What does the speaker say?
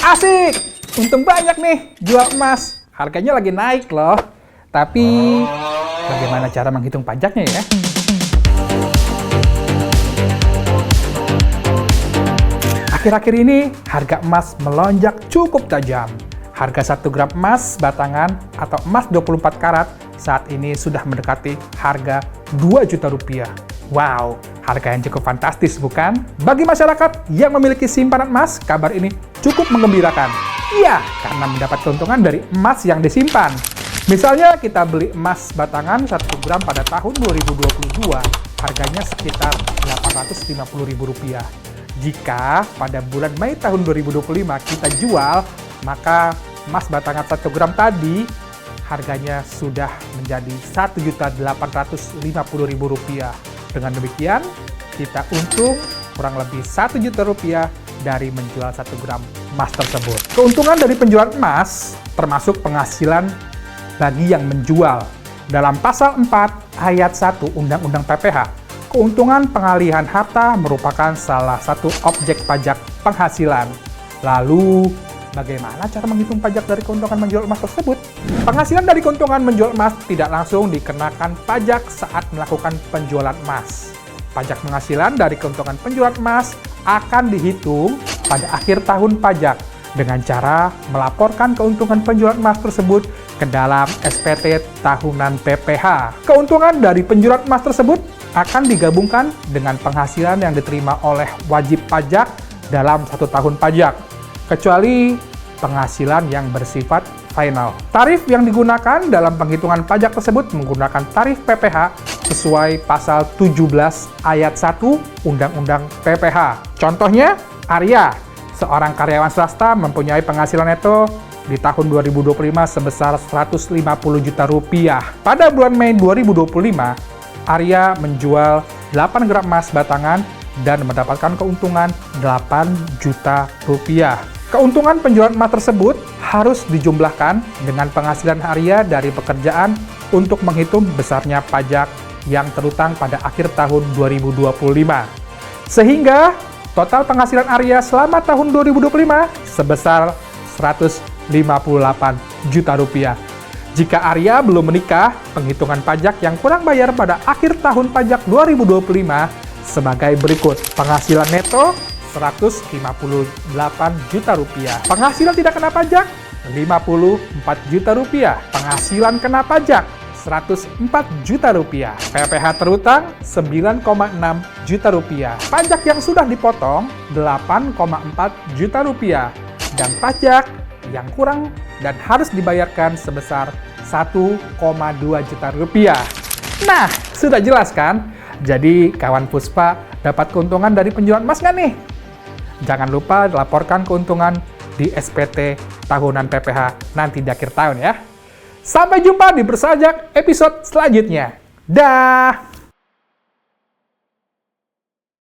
Asik! Untung banyak nih jual emas. Harganya lagi naik loh. Tapi bagaimana cara menghitung pajaknya ya? Akhir-akhir ini harga emas melonjak cukup tajam. Harga 1 gram emas batangan atau emas 24 karat saat ini sudah mendekati harga 2 juta rupiah. Wow, harga yang cukup fantastis bukan? Bagi masyarakat yang memiliki simpanan emas, kabar ini cukup menggembirakan. Iya, karena mendapat keuntungan dari emas yang disimpan. Misalnya kita beli emas batangan 1 gram pada tahun 2022, harganya sekitar Rp850.000. Jika pada bulan Mei tahun 2025 kita jual, maka emas batangan 1 gram tadi harganya sudah menjadi Rp1.850.000. Dengan demikian, kita untung kurang lebih Rp1 juta dari menjual 1 gram emas tersebut. Keuntungan dari penjualan emas termasuk penghasilan bagi yang menjual. Dalam pasal 4 ayat 1 Undang-Undang PPH, keuntungan pengalihan harta merupakan salah satu objek pajak penghasilan. Lalu, bagaimana cara menghitung pajak dari keuntungan menjual emas tersebut? Penghasilan dari keuntungan menjual emas tidak langsung dikenakan pajak saat melakukan penjualan emas. Pajak penghasilan dari keuntungan penjualan emas akan dihitung pada akhir tahun pajak dengan cara melaporkan keuntungan penjualan emas tersebut ke dalam SPT tahunan PPH. Keuntungan dari penjualan emas tersebut akan digabungkan dengan penghasilan yang diterima oleh wajib pajak dalam 1 tahun pajak, kecuali penghasilan yang bersifat final. Tarif yang digunakan dalam penghitungan pajak tersebut menggunakan tarif PPH sesuai pasal 17 ayat 1 Undang-Undang PPH. Contohnya, Arya, seorang karyawan swasta mempunyai penghasilan neto di tahun 2025 sebesar Rp150 juta. Pada bulan Mei 2025, Arya menjual 8 gram emas batangan dan mendapatkan keuntungan Rp8 juta. Keuntungan penjualan emas tersebut harus dijumlahkan dengan penghasilan Arya dari pekerjaan untuk menghitung besarnya pajak yang terutang pada akhir tahun 2025. Sehingga total penghasilan Arya selama tahun 2025 sebesar Rp158 juta. Jika Arya belum menikah, penghitungan pajak yang kurang bayar pada akhir tahun pajak 2025 sebagai berikut. Penghasilan neto Rp158 juta. Penghasilan tidak kena pajak Rp54 juta. Penghasilan kena pajak Rp104 juta. PPH terutang Rp9,6 juta. Pajak yang sudah dipotong Rp8,4 juta. Dan pajak yang kurang dan harus dibayarkan sebesar Rp1,2 juta. Nah, sudah jelas kan? Jadi kawan Puspa dapat keuntungan dari penjualan emas nggak nih? Jangan lupa laporkan keuntungan di SPT tahunan PPH nanti di akhir tahun ya. Sampai jumpa di Bersajak episode selanjutnya. Dah!